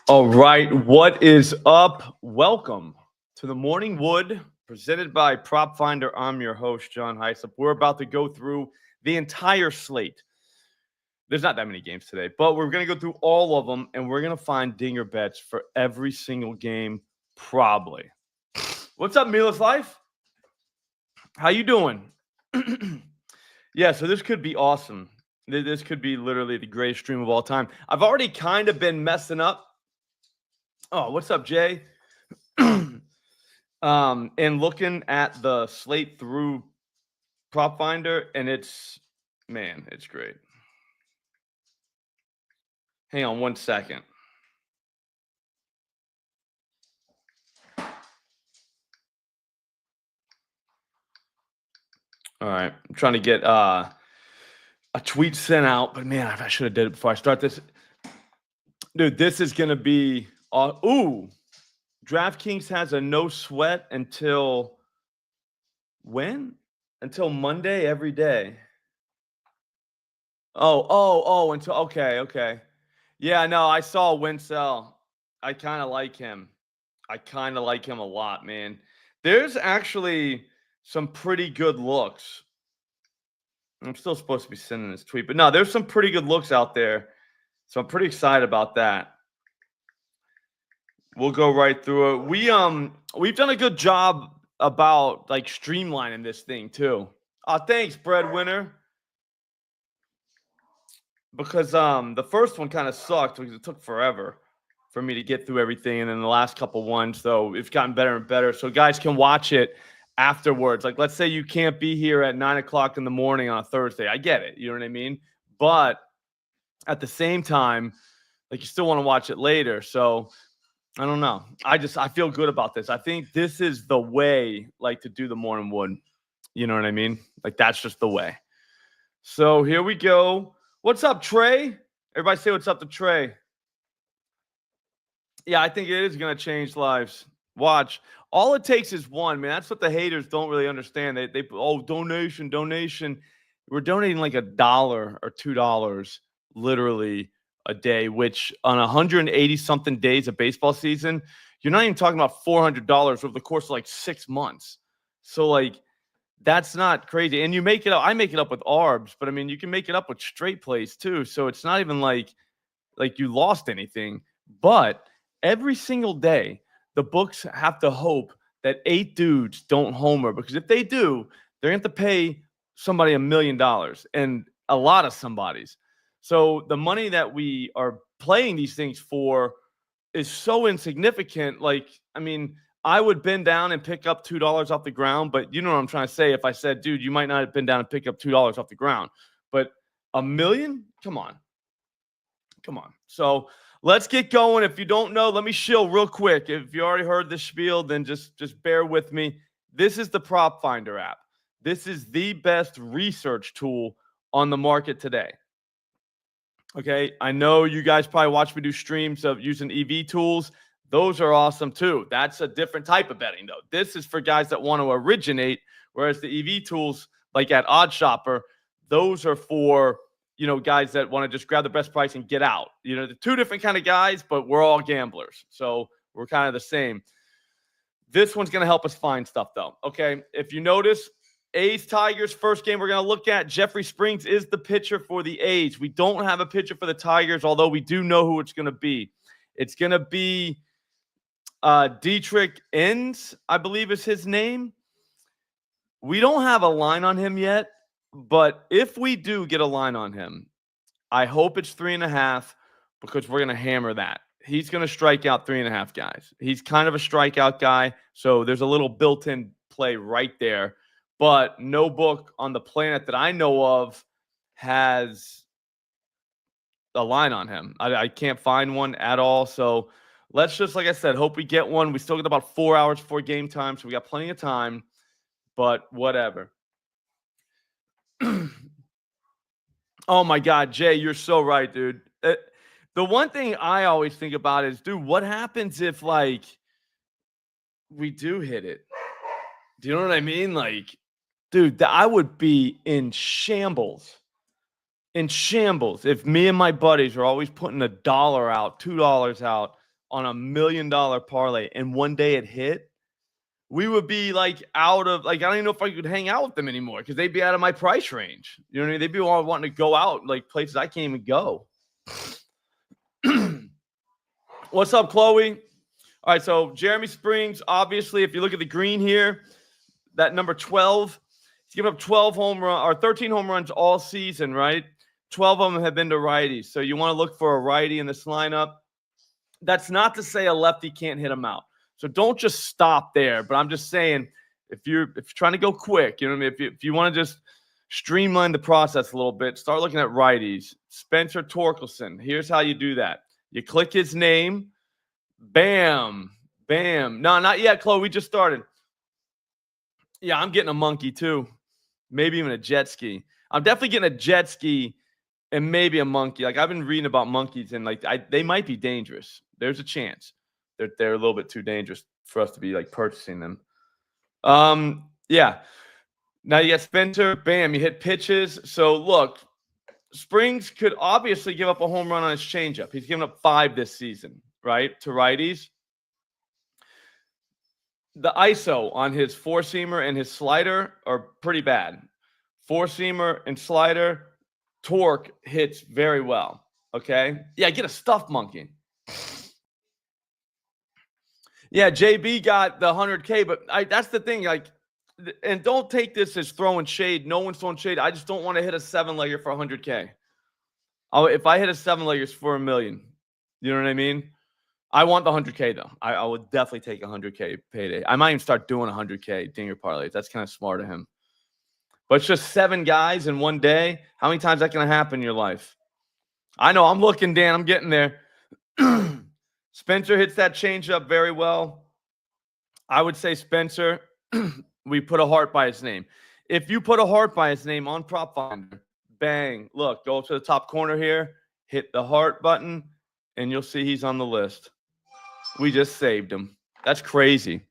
All right, what is up? Welcome to the Morning Wood presented by PropFinder. I'm your host, John Heisop. We're about to go through the entire slate. There's not that many games today, but we're going to go through all of them, and we're going to find dinger bets for every single game, probably. What's up, Mila's Life? How you doing? Yeah, so this could be awesome. This could be literally the greatest stream of all time. I've already kind of been messing up. Oh, what's up, Jay? And looking at the slate through PropFinder, and it's great. Hang on one second. All right, I'm trying to get a tweet sent out, but man, I should have did it before I start this. Dude, this is gonna be ooh. DraftKings has a no sweat until when? Until Monday every day. Until okay. Yeah, no, I saw Winsell. I kind of like him. I kind of like him a lot, man. There's actually some pretty good looks. I'm still supposed to be sending this tweet, but no, there's some pretty good looks out there. So I'm pretty excited about that. We'll go right through it. We've done a good job about like streamlining this thing too. Thanks, breadwinner. Because the first one kind of sucked because it took forever for me to get through everything, and then the last couple ones, though, it's gotten better and better. So guys can watch it afterwards. Like, let's say you can't be here at 9 o'clock in the morning on a Thursday. I get it. You know what I mean? But at the same time, like, you still want to watch it later. So I don't know. I feel good about this. I think this is the way, like, to do the morning wood. You know what I mean? Like, that's just the way. So here we go. What's up, Trey? Everybody say what's up to Trey. Yeah, I think it is going to change lives. Watch. All it takes is one, man. That's what the haters don't really understand. They donation. We're donating like $1 or $2 literally a day, which on 180 something days of baseball season, you're not even talking about $400 over the course of like 6 months. So like, that's not crazy. And you make it up. I make it up with ARBs, but I mean, you can make it up with straight plays too. So it's not even like you lost anything. But every single day, the books have to hope that 8 dudes don't homer, because if they do, they're going to have to pay somebody $1 million, and a lot of somebody's. So the money that we are playing these things for is so insignificant. Like, I mean, I would bend down and pick up $2 off the ground, but you know what I'm trying to say. If I said, dude, you might not have been down and pick up $2 off the ground, but $1 million? Come on. So let's get going. If you don't know, let me shill real quick. If you already heard this spiel, then just bear with me. This is the PropFinder app. This is the best research tool on the market today. Okay, I know you guys probably watch me do streams of using EV tools. Those are awesome too. That's a different type of betting though. This is for guys that want to originate, whereas the EV tools like at OddsShopper, those are for, you know, guys that want to just grab the best price and get out. You know, the two different kind of guys, but we're all gamblers. So we're kind of the same. This one's going to help us find stuff though. Okay, if you notice, A's Tigers first game we're going to look at. Jeffrey Springs is the pitcher for the A's. We don't have a pitcher for the Tigers, although we do know who it's going to be. It's going to be Dietrich Enns, I believe is his name. We don't have a line on him yet, but if we do get a line on him, I hope it's 3.5, because we're going to hammer that. He's going to strike out 3.5 guys. He's kind of a strikeout guy, so there's a little built-in play right there. But no book on the planet that I know of has a line on him. I can't find one at all. So let's just, like I said, hope we get one. We still got about 4 hours before game time, so we got plenty of time. But whatever. Oh, my God, Jay, you're so right, dude. The one thing I always think about is, dude, what happens if, like, we do hit it? Do you know what I mean? Like, dude, I would be in shambles. If me and my buddies are always putting $1 out, $2 out on $1 million parlay and one day it hit, we would be like out of, like, I don't even know if I could hang out with them anymore because they'd be out of my price range. You know what I mean? They'd be all wanting to go out like places I can't even go. What's up, Chloe? All right, so Jeremy Springs, obviously, if you look at the green here, that number 12, he's given up 12 home run or 13 home runs all season, right? 12 of them have been to righties. So you want to look for a righty in this lineup. That's not to say a lefty can't hit him out. So don't just stop there. But I'm just saying, if you're trying to go quick, you know what I mean? If you want to just streamline the process a little bit, start looking at righties. Spencer Torkelson. Here's how you do that. You click his name. Bam. Bam. No, not yet, Chloe. We just started. Yeah, I'm getting a monkey too. Maybe even a jet ski. I'm definitely getting a jet ski and maybe a monkey. Like, I've been reading about monkeys and like they might be dangerous. There's a chance. They're a little bit too dangerous for us to be like purchasing them. Yeah. Now you got Spencer. Bam, you hit pitches. So look, Springs could obviously give up a home run on his changeup. He's given up 5 this season, right? To righties. The ISO on his four-seamer and his slider are pretty bad. Four-seamer and slider, torque hits very well. Okay? Yeah, get a stuffed monkey. Yeah, JB got the 100K, but that's the thing. Like, and don't take this as throwing shade. No one's throwing shade. I just don't want to hit a 7-legger for 100K. If I hit a 7-legger, it's for $1 million. You know what I mean? I want the 100K though. I would definitely take a 100K payday. I might even start doing 100K dinger parlays. That's kind of smart of him. But it's just 7 guys in one day. How many times is that going to happen in your life? I know. I'm looking, Dan. I'm getting there. Spencer hits that changeup very well. I would say Spencer, we put a heart by his name. If you put a heart by his name on PropFinder, bang, look, go to the top corner here, hit the heart button, and you'll see he's on the list. We just saved him. That's crazy.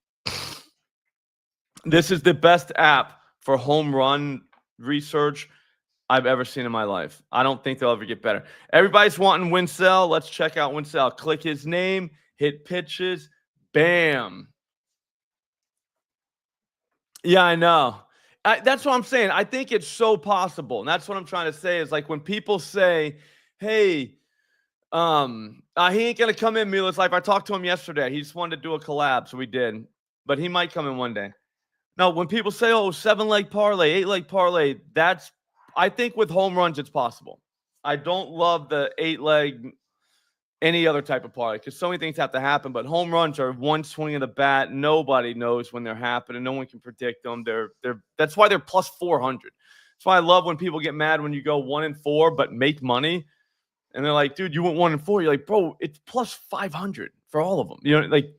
This is the best app for home run research I've ever seen in my life. I don't think they'll ever get better. Everybody's wanting Winsell. Let's check out Winsell. Click his name, hit pitches, bam. Yeah, I know. That's what I'm saying. I think it's so possible. And that's what I'm trying to say is like when people say, hey, he ain't going to come in Mila's life. I talked to him yesterday. He just wanted to do a collab, so we did. But he might come in one day. Now, when people say, oh, 7-leg parlay, 8-leg parlay, I think with home runs, it's possible. I don't love the 8-leg, any other type of parlay because so many things have to happen. But home runs are one swing of the bat. Nobody knows when they're happening. No one can predict them. That's why they're plus 400. That's why I love when people get mad when you go 1-4 but make money. And they're like, dude, you went 1-4. You're like, bro, it's plus 500 for all of them. You know, like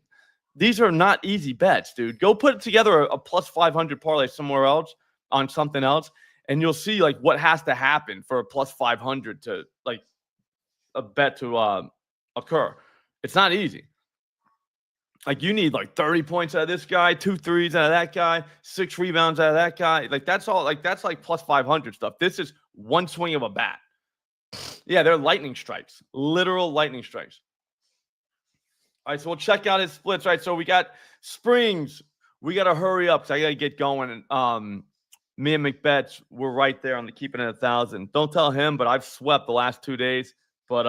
these are not easy bets, dude. Go put together a plus 500 parlay somewhere else on something else, and you'll see like what has to happen for a plus 500 to like a bet to occur. It's not easy. Like you need like 30 points out of this guy, 2 threes out of that guy, 6 rebounds out of that guy. Like that's all. Like that's like plus 500 stuff. This is one swing of a bat. Yeah, they're lightning strikes, literal lightning strikes. All right, so we'll check out his splits. All right, so we got Springs. We got to hurry up because I got to get going. Me and McBetts, we're right there on the keeping it 1,000. Don't tell him, but I've swept the last 2 days. But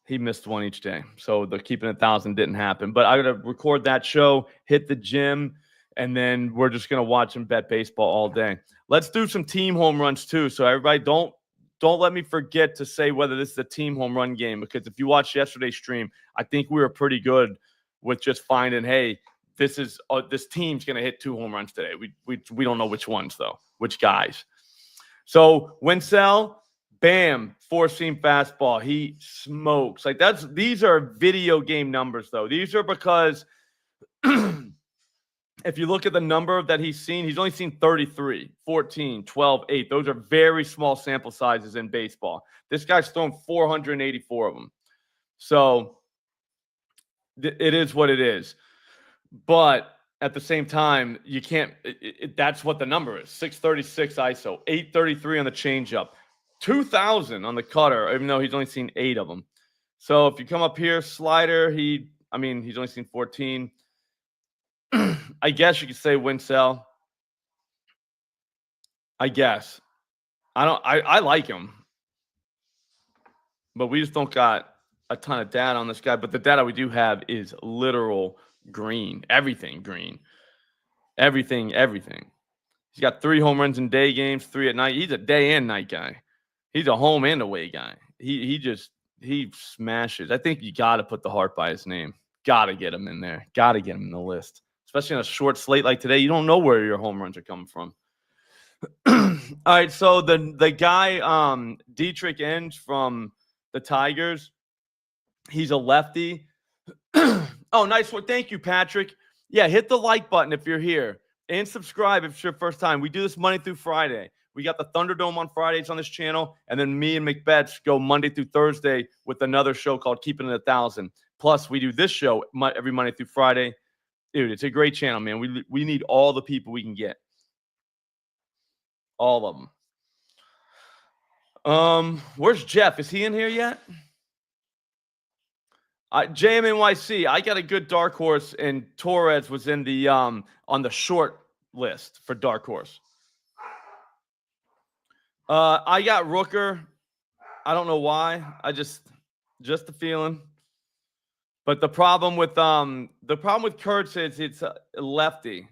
he missed one each day, so the keeping it 1,000 didn't happen. But I got to record that show, hit the gym, and then we're just gonna watch and bet baseball all day. Let's do some team home runs too. So everybody, don't let me forget to say whether this is a team home run game, because if you watched yesterday's stream, I think we were pretty good with just finding, hey, this team's going to hit 2 home runs today. We don't know which ones though, which guys. So Winsell, bam, 4-seam fastball. He smokes. Like these are video game numbers though. These are because if you look at the number that he's only seen 33, 14, 12, 8. Those are very small sample sizes in baseball. This guy's thrown 484 of them. So it is what it is. But at the same time, you can't that's what the number is. 636 ISO, 833 on the changeup, 2,000 on the cutter, even though he's only seen 8 of them. So if you come up here, slider, he's only seen 14. I guess you could say win sell. I guess. I like him. But we just don't got a ton of data on this guy. But the data we do have is literal green. Everything green. Everything. He's got 3 home runs in day games, 3 at night. He's a day and night guy. He's a home and away guy. He smashes. I think you got to put the heart by his name. Got to get him in there. Got to get him in the list. Especially on a short slate like today. You don't know where your home runs are coming from. All right, so the guy Dietrich Ends from the Tigers, he's a lefty. Oh, nice one. Thank you, Patrick. Yeah, hit the like button if you're here and subscribe if it's your first time. We do this Monday through Friday. We got the Thunderdome on Fridays on this channel, and then me and McBets go Monday through Thursday with another show called Keeping It 1,000. Plus, we do this show every Monday through Friday. Dude, it's a great channel, man. We need all the people we can get. All of them. Where's Jeff? Is he in here yet? JMNYC, I got a good dark horse, and Torres was in the on the short list for dark horse. I got Rooker. I don't know why. I just a feeling. But the problem with Kurtz is it's a lefty.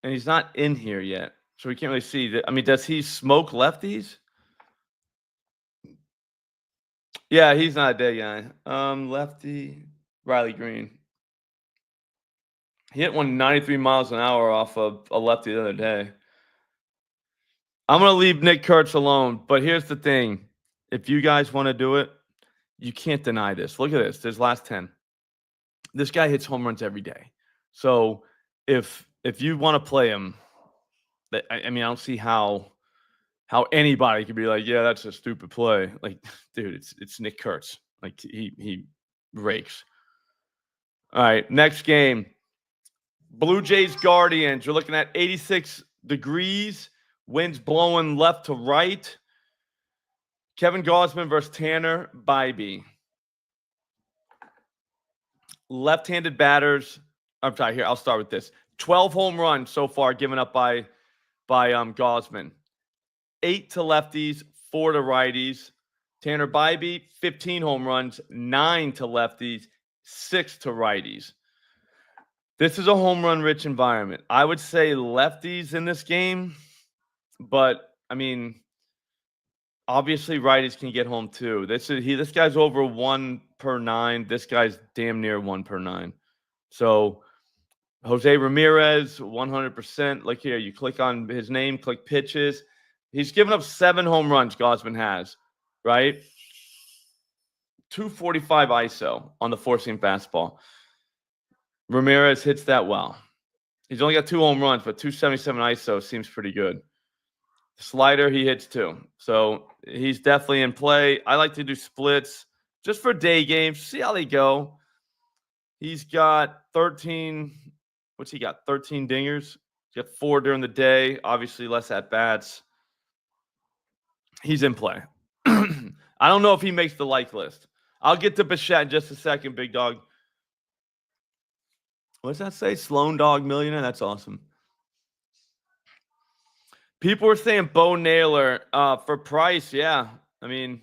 And he's not in here yet, so we can't really see that. I mean, does he smoke lefties? Yeah, he's not a day guy. Lefty, Riley Green. He hit 193 miles an hour off of a lefty the other day. I'm going to leave Nick Kurtz alone, but here's the thing. If you guys want to do it, you can't deny this. Look at this. There's last 10. This guy hits home runs every day. So if you want to play him, I mean, I don't see how anybody could be like, yeah, that's a stupid play. Like, dude, it's Nick Kurtz. Like, he rakes. All right, next game. Blue Jays Guardians. You're looking at 86 degrees. Winds blowing left to right. Kevin Gausman versus Tanner Bybee. Left-handed batters. I'm sorry, here, I'll start with this. 12 home runs so far given up by Gausman. 8 to lefties, 4 to righties. Tanner Bybee, 15 home runs, 9 to lefties, 6 to righties. This is a home run rich environment. I would say lefties in this game, but I mean, obviously righties can get home too. This guy's over 1 per 9. This guy's damn near 1 per 9. So Jose Ramirez, 100%. Like here, you click on his name, click pitches. He's given up 7 home runs, Gausman has, right? 245 ISO on the four-seam fastball. Ramirez hits that well. He's only got 2 home runs, but 277 ISO seems pretty good. Slider, he hits 2. So he's definitely in play. I like to do splits just for day games. See how they go. He's got 13. What's he got? 13 dingers. He's got 4 during the day. Obviously, less at-bats. He's in play. I don't know if he makes the like list. I'll get to Bichette in just a second, big dog. What does that say? Sloan Dog Millionaire? That's awesome. People were saying Bo Naylor for Price. Yeah. I mean,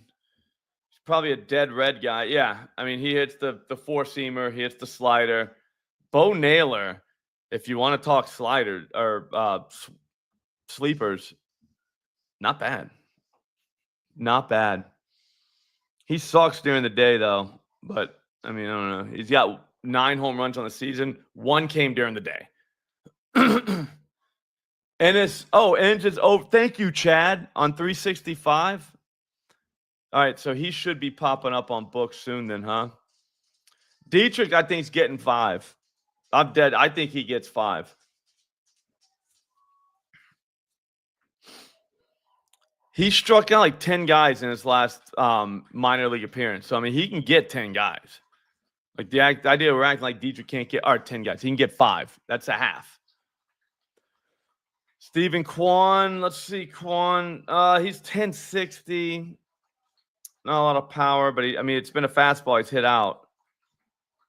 he's probably a dead red guy. Yeah. I mean, he hits the four-seamer. He hits the slider. Bo Naylor, if you want to talk slider or sleepers, not bad. Not bad. He sucks during the day, though. But, I mean, I don't know. He's got 9 home runs on the season. 1 came during the day. And it's thank you, Chad, on 365. All right, so he should be popping up on books soon then, huh? Dietrich, I think, is getting 5. I'm dead. I think he gets 5. He struck out like 10 guys in his last minor league appearance. So, I mean, he can get 10 guys. Like the idea we're acting like Dietrich can't get 10 guys. He can get 5. That's a half. Stephen Kwan. Let's see, Kwan. He's 1060. Not a lot of power, but I mean, it's been a fastball he's hit out.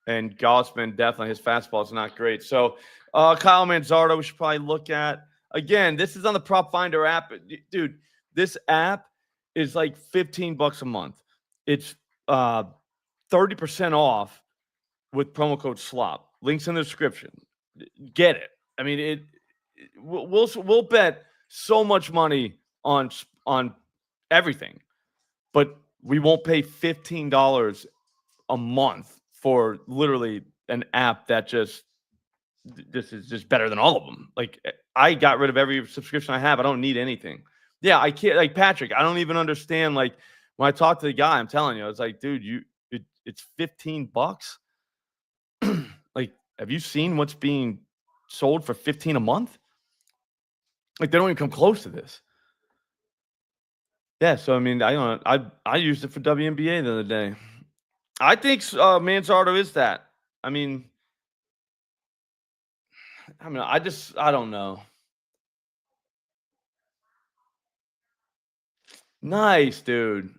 And Gossman, definitely, his fastball is not great. So, Kyle Manzardo, we should probably look at. Again, this is on the PropFinder app. Dude, this app is like $15 a month. It's 30% off with promo code SLOP. Links in the description. Get it. I mean, we'll bet so much money on everything, but we won't pay $15 a month for literally an app that this is just better than all of them. Like, I got rid of every subscription I have. I don't need anything. Yeah, I can't, like, Patrick, I don't even understand. Like, when I talk to the guy, I'm telling you, it's like, dude, it's $15. Like, have you seen what's being sold for $15 a month? Like, they don't even come close to this. Yeah, so I mean, I don't know. I used it for WNBA the other day. I think Manzardo is that. I mean, I don't know. Nice, dude.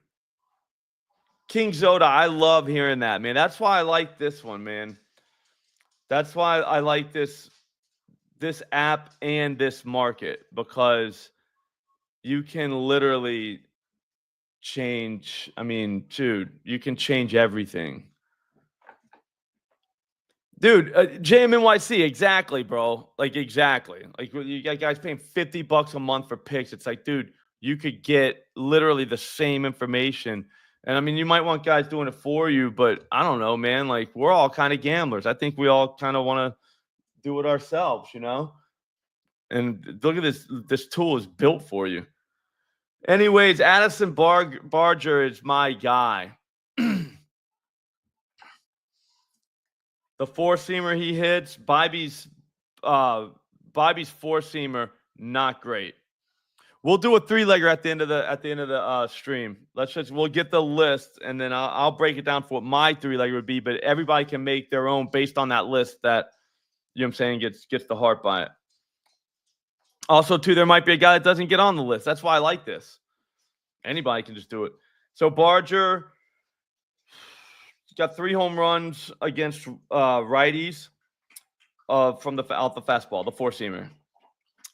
King Zoda, I love hearing that, man. That's why I like this one, man. That's why I like this app and this market, because you can literally change. I mean, dude, you can change everything. Dude, JMNYC, exactly, bro. Like, exactly. Like, you got guys paying $50 a month for picks. It's like, dude, you could get literally the same information. And I mean, you might want guys doing it for you, but I don't know, man. Like, we're all kind of gamblers. I think we all kind of want to do it ourselves, you know? And look at this. This tool is built for you. Anyways, Addison Barger is my guy. The four-seamer he hits, Bobby's four-seamer, not great. We'll do a three-legger at the end of the stream. We'll get the list, and then I'll break it down for what my three-legger would be. But everybody can make their own based on that list that, you know what I'm saying, gets the heart by it. Also, too, there might be a guy that doesn't get on the list. That's why I like this. Anybody can just do it. So Barger got 3 home runs against righties from the fastball, the four-seamer.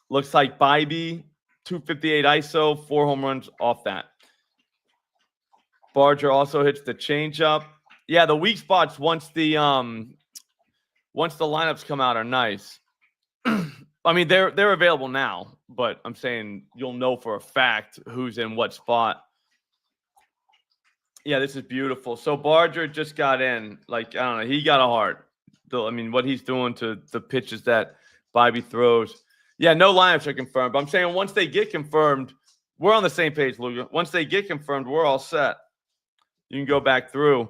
Looks like Bybee, 258 ISO, 4 home runs off that. Barger also hits the changeup. Yeah, the weak spots once the lineups come out are nice. I mean, they're available now, but I'm saying you'll know for a fact who's in what spot. Yeah, this is beautiful. So Barger just got in. Like, I don't know, he got a heart. I mean, what he's doing to the pitches that Bybee throws. Yeah, no lineups are confirmed. But I'm saying once they get confirmed, we're on the same page, Luca. Once they get confirmed, we're all set. You can go back through.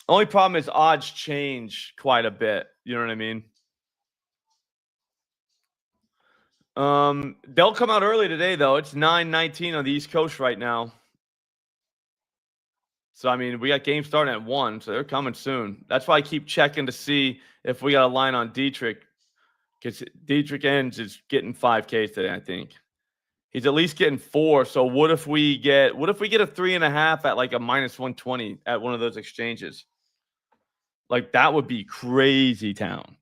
Only problem is odds change quite a bit. You know what I mean? They'll come out early today, though. It's 9:19 on the East Coast right now. So, I mean, we got games starting at 1, so they're coming soon. That's why I keep checking to see if we got a line on Dietrich, because Dietrich ends is getting 5Ks today, I think. He's at least getting 4. So what if we get a 3.5 at like a -120 at one of those exchanges? Like, that would be crazy town.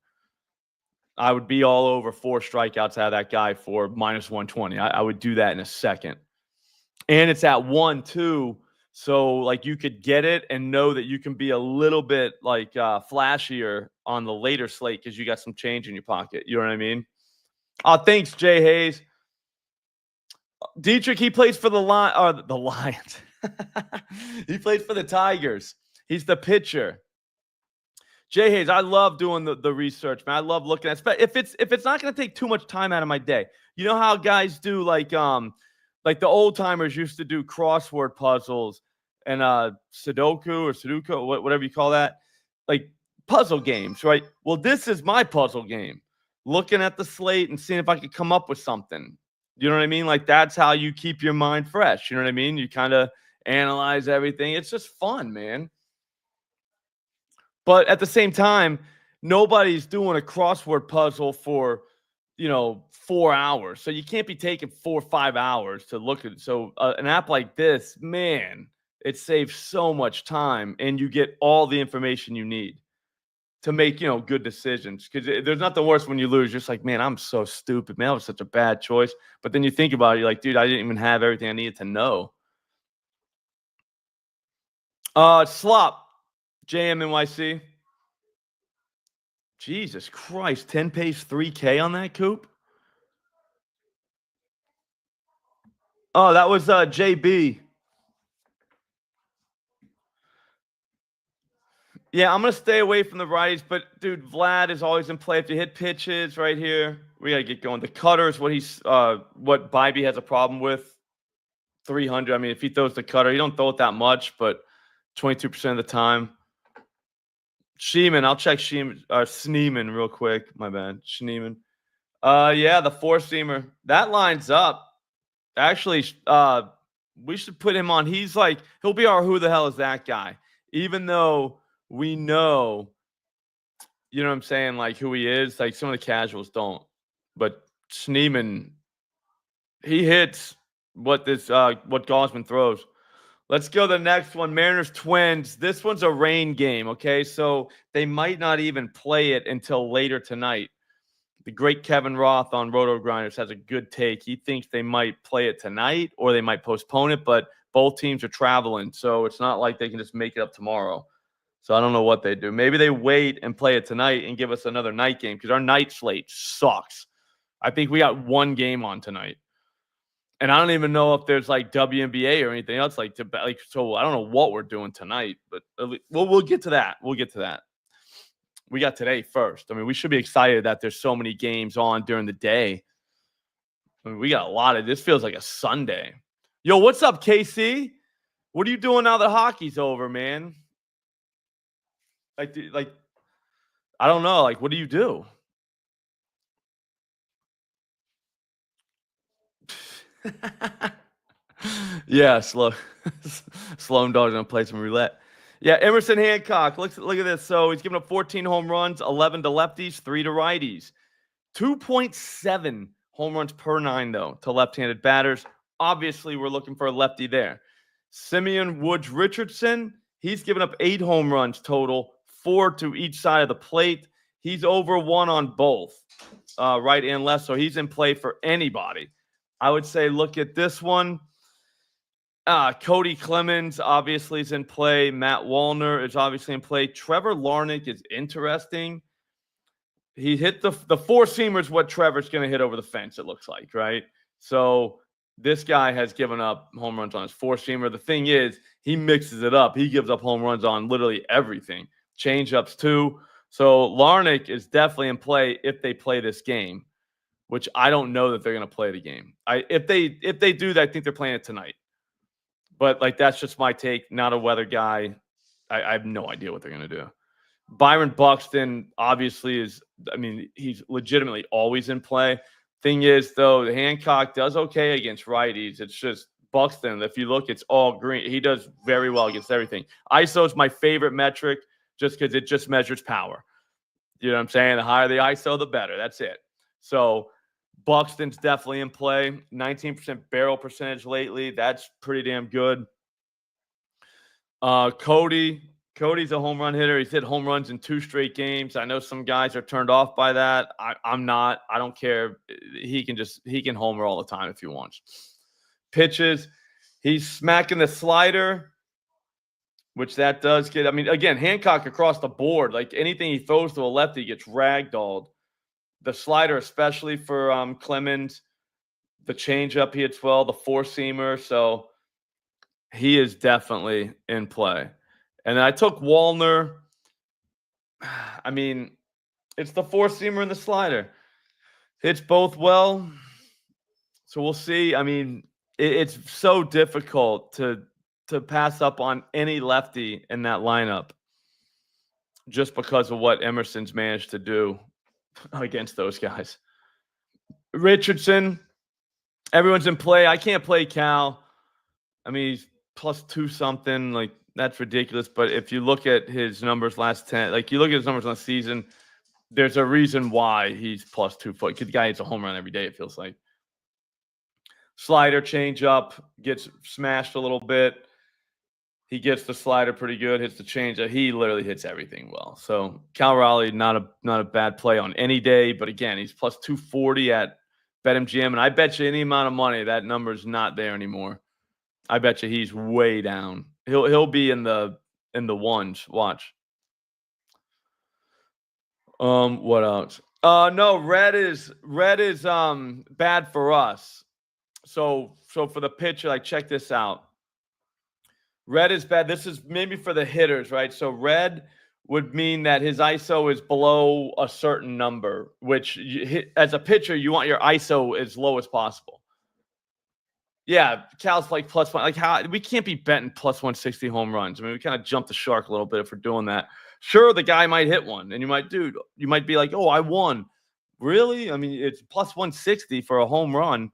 I would be all over 4 strikeouts out of that guy for -120. I would do that in a second. And it's at 1-2. So, like, you could get it and know that you can be a little bit, like, flashier on the later slate because you got some change in your pocket. You know what I mean? Oh, thanks, Jay Hayes. Dietrich, he plays for the Lions. He plays for the Tigers. He's the pitcher. Jay Hayes, I love doing the research, man. I love looking at it. If it's not going to take too much time out of my day. You know how guys do, like the old timers used to do crossword puzzles and Sudoku, whatever you call that, like puzzle games, right? Well, this is my puzzle game. Looking at the slate and seeing if I could come up with something. You know what I mean? Like, that's how you keep your mind fresh. You know what I mean? You kind of analyze everything. It's just fun, man. But at the same time, nobody's doing a crossword puzzle for 4 hours. So you can't be taking 4 or 5 hours to look at it. So an app like this, man, it saves so much time and you get all the information you need to make, good decisions. Because there's nothing worse when you lose. You're just like, man, I'm so stupid. Man, that was such a bad choice. But then you think about it, you're like, dude, I didn't even have everything I needed to know. Slop, JMNYC. Jesus Christ, 10 pays 3K on that coupe? Oh, that was JB. Yeah, I'm gonna stay away from the righties, but dude, Vlad is always in play. If you hit pitches right here, we gotta get going. The cutter is what Bybee has a problem with. 300. I mean, if he throws the cutter, he don't throw it that much, but 22% of the time. Sheeman, I'll check Schneeman real quick. My bad. Schneeman. Yeah, the four-seamer. That lines up. Actually, we should put him on. He'll be our who the hell is that guy. Even though we know, you know what I'm saying, like who he is, like some of the casuals don't. But Schneeman, he hits what Gosman throws. Let's go to the next one. Mariners Twins. This one's a rain game, okay? So they might not even play it until later tonight. The great Kevin Roth on Roto Grinders has a good take. He thinks they might play it tonight or they might postpone it, but both teams are traveling, so it's not like they can just make it up tomorrow. So I don't know what they do. Maybe they wait and play it tonight and give us another night game because our night slate sucks. I think we got one game on tonight. And I don't even know if there's like WNBA or anything else so I don't know what we're doing tonight, but we'll get to that. We'll get to that. We got today first. I mean, we should be excited that there's so many games on during the day. I mean, we got a lot of this. Feels like a Sunday. Yo, what's up, KC? What are you doing now that hockey's over, man? Like, I don't know. Like, what do you do? Yeah, Sloan Dog's gonna play some roulette. Yeah, Emerson Hancock. Look at this. So he's given up 14 home runs, 11 to lefties, 3 to righties. 2.7 home runs per 9, though, to left-handed batters. Obviously, we're looking for a lefty there. Simeon Woods Richardson, he's given up 8 home runs total, 4 to each side of the plate. He's over 1 on both, right and left, so he's in play for anybody. I would say look at this one. Cody Clemens obviously is in play. Matt Wallner is obviously in play. Trevor Larnach is interesting. He hit the four-seamer is what Trevor's going to hit over the fence, it looks like, right? So this guy has given up home runs on his four-seamer. The thing is, he mixes it up. He gives up home runs on literally everything. Change-ups too. So Larnach is definitely in play if they play this game, which I don't know that they're going to play the game. If they do that, I think they're playing it tonight. But like that's just my take. Not a weather guy. I have no idea what they're going to do. Byron Buxton obviously he's legitimately always in play. Thing is, though, Hancock does okay against righties. It's just Buxton. If you look, it's all green. He does very well against everything. ISO is my favorite metric just because it just measures power. You know what I'm saying? The higher the ISO, the better. That's it. So Buxton's definitely in play. 19% barrel percentage lately. That's pretty damn good. Cody's a home run hitter. He's hit home runs in 2 straight games. I know some guys are turned off by that. I'm not. I don't care. He can homer all the time if he wants. Pitches. He's smacking the slider, which that does get. I mean, again, Hancock across the board. Like anything he throws to a lefty gets ragdolled. The slider, especially for Clemens. The changeup he hits well. The four-seamer. So he is definitely in play. And then I took Wallner. I mean, it's the four-seamer and the slider. Hits both well. So we'll see. I mean, it's so difficult to pass up on any lefty in that lineup just because of what Emerson's managed to do against those guys. Richardson, everyone's in play. I can't play Cal. I mean, he's +2 something. Like, that's ridiculous. But if you look at his numbers last 10, like you look at his numbers last season, there's a reason why he's plus 240. Because the guy hits a home run every day, it feels like. Slider change up, gets smashed a little bit. He gets the slider pretty good, hits the change. He literally hits everything well. So Cal Raleigh, not a bad play on any day. But again, he's plus 240 at BetMGM, and I bet you any amount of money that number's not there anymore. I bet you he's way down. He'll be in the ones. Watch. What else? No, red is bad for us. So for the pitcher, like check this out. Red is bad. This is maybe for the hitters, right? So red would mean that his ISO is below a certain number, which as a pitcher, you want your ISO as low as possible. Yeah, Cal's like plus one. Like how we can't be betting plus 160 home runs. I mean, we kind of jumped the shark a little bit if we're doing that. Sure, the guy might hit one, and you might be like, oh, I won. Really? I mean, it's plus 160 for a home run.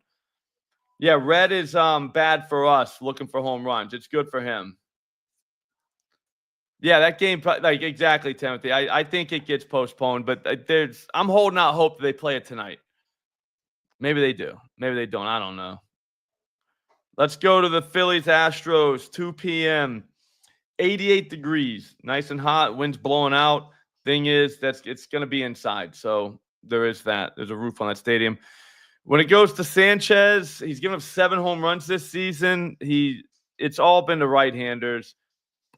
Yeah, red is bad for us looking for home runs. It's good for him. Yeah, that game, like exactly, Timothy. I think it gets postponed, but I'm holding out hope that they play it tonight. Maybe they do. Maybe they don't. I don't know. Let's go to the Phillies Astros, 2 p.m. 88 degrees, nice and hot. Wind's blowing out. Thing is, it's going to be inside, so there is that. There's a roof on that stadium. When it goes to Sanchez, he's given up 7 home runs this season. It's all been to right-handers,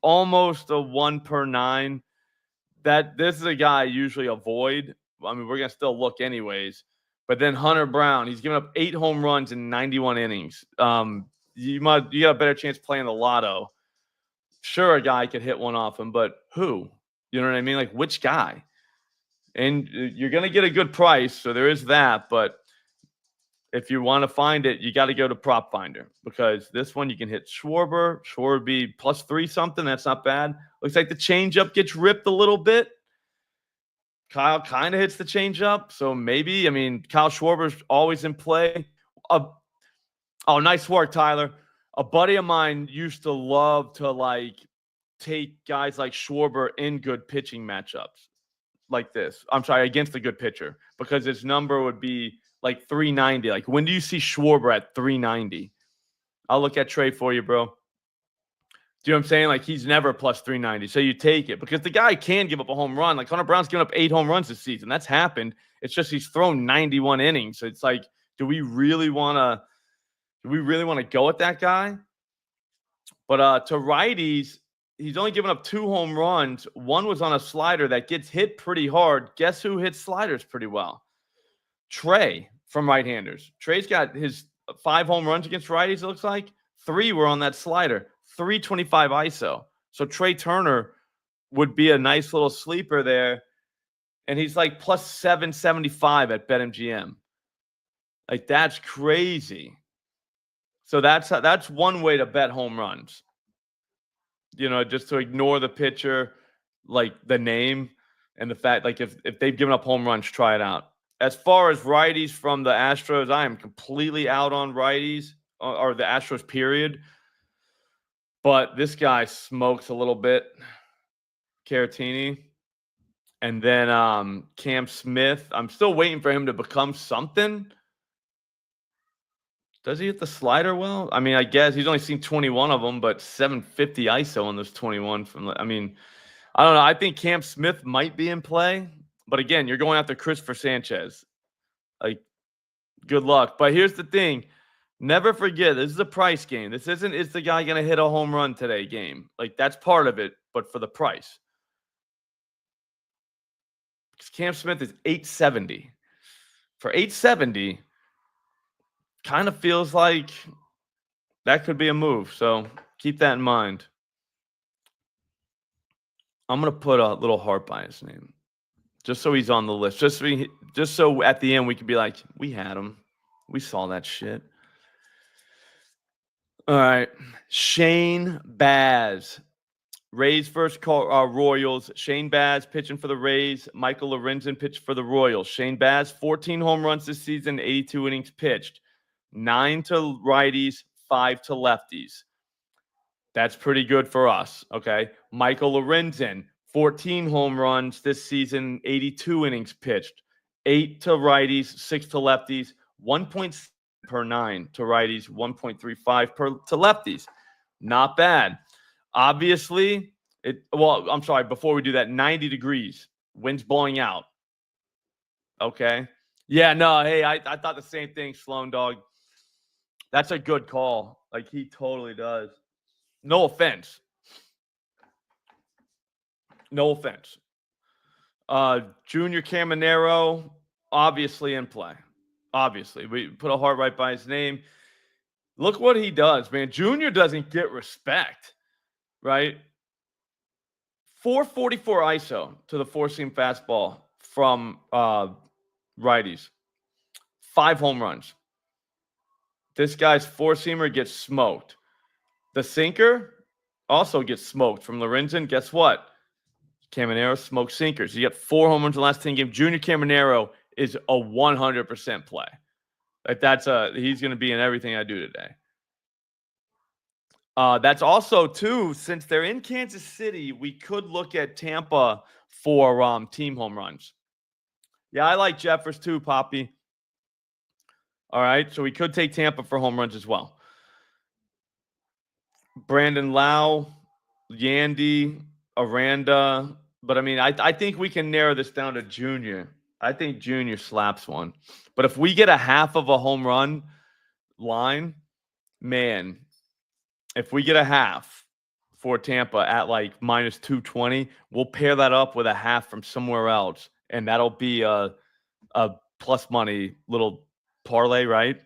almost a 1 per 9. That this is a guy I usually avoid. I mean, we're gonna still look anyways. But then Hunter Brown, he's given up 8 home runs in 91 innings. You got a better chance playing the lotto. Sure, a guy could hit one off him, but who? You know what I mean? Like which guy? And you're gonna get a good price, so there is that. But if you want to find it, you got to go to PropFinder because this one you can hit Schwarber. Schwarber be plus 3 something. That's not bad. Looks like the changeup gets ripped a little bit. Kyle kind of hits the changeup, so maybe. I mean, Kyle Schwarber's always in play. Oh, nice work, Tyler. A buddy of mine used to love to like take guys like Schwarber in good pitching matchups like this. I'm sorry, against a good pitcher because his number would be like 390. Like, when do you see Schwarber at 390? I'll look at Trey for you, bro. Do you know what I'm saying? Like, he's never plus 390. So you take it because the guy can give up a home run. Like, Hunter Brown's given up 8 home runs this season. That's happened. It's just he's thrown 91 innings. So it's like, do we really want to go at that guy? But to righties, he's only given up 2 home runs. One was on a slider that gets hit pretty hard. Guess who hits sliders pretty well? Trey from right-handers. Trey's got his 5 home runs against righties, it looks like. 3 were on that slider. 325 ISO. So Trey Turner would be a nice little sleeper there. And he's like plus 775 at BetMGM. Like, that's crazy. So that's one way to bet home runs. You know, just to ignore the pitcher, like the name and the fact, like if they've given up home runs, try it out. As far as righties from the Astros, I am completely out on righties or the Astros, period. But this guy smokes a little bit. Caratini. And then Cam Smith. I'm still waiting for him to become something. Does he hit the slider well? I mean, I guess he's only seen 21 of them, but 750 ISO on those 21. I mean, I don't know. I think Cam Smith might be in play. But again, you're going after Christopher Sanchez. Like, good luck. But here's the thing. Never forget, this is a price game. This isn't, is the guy going to hit a home run today game? Like, that's part of it, but for the price. Because Cam Smith is 870. For 870, kind of feels like that could be a move. So keep that in mind. I'm going to put a little heart by his name. Just so he's on the list. Just so at the end we could be like, we had him. We saw that shit. All right. Shane Baz. Rays first call Royals. Shane Baz pitching for the Rays. Michael Lorenzen pitched for the Royals. Shane Baz, 14 home runs this season, 82 innings pitched. 9 to righties, 5 to lefties. That's pretty good for us, okay? Michael Lorenzen, 14 home runs this season, 82 innings pitched, 8 to righties, 6 to lefties, 1.6 per 9 to righties, 1.35 to lefties. Not bad. Obviously, I'm sorry, before we do that, 90 degrees, wind's blowing out. Okay. Yeah, no, hey, I thought the same thing, Sloan Dog. That's a good call. Like, he totally does. No offense. No offense. Junior Caminero, obviously in play. Obviously. We put a heart right by his name. Look what he does, man. Junior doesn't get respect, right? 444 ISO to the four-seam fastball from righties. 5 home runs. This guy's four-seamer gets smoked. The sinker also gets smoked from Lorenzen. Guess what? Caminero smoked sinkers. You got 4 home runs in the last 10 games. Junior Caminero is a 100% play. Like, he's going to be in everything I do today. That's also, too, since they're in Kansas City, we could look at Tampa for team home runs. Yeah, I like Jeffers too, Poppy. All right, so we could take Tampa for home runs as well. Brandon Lau, Yandy, Aranda. But, I mean, I think we can narrow this down to Junior. I think Junior slaps one. But if we get a half of a home run line, man, if we get a half for Tampa at like minus 220, we'll pair that up with a half from somewhere else, and that'll be a plus money little parlay, right?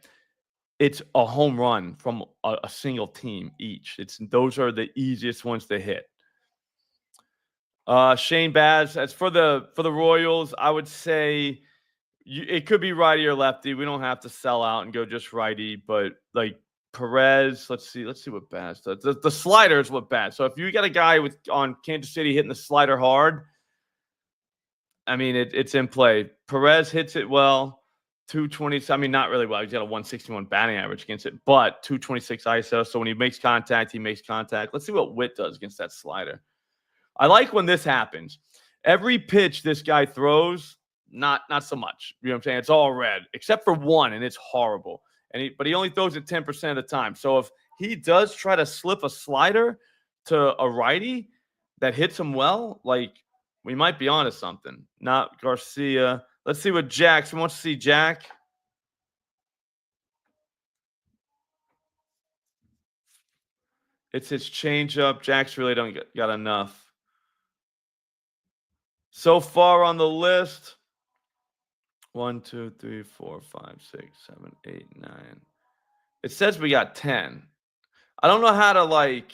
It's a home run from a single team each. Those are the easiest ones to hit. Shane Baz, as for the Royals, I would say it could be righty or lefty. We don't have to sell out and go just righty, but like Perez, let's see what Baz does. The slider is what Baz. So if you got a guy on Kansas City hitting the slider hard, I mean, it's in play. Perez hits it well, 220. I mean, not really well. He's got a 161 batting average against it, but 226 ISO. So when he makes contact, he makes contact. Let's see what Witt does against that slider. I like when this happens. Every pitch this guy throws, not so much. You know what I'm saying? It's all red, except for one, and it's horrible. But he only throws it 10% of the time. So if he does try to slip a slider to a righty that hits him well, like, we might be onto something. Not Garcia. Let's see what Jackson wants to see. Jack. It's his changeup. Jack's really don't got enough. So far on the list, 1, 2, 3, 4, 5, 6, 7, 8, 9. It says we got 10. I don't know how to like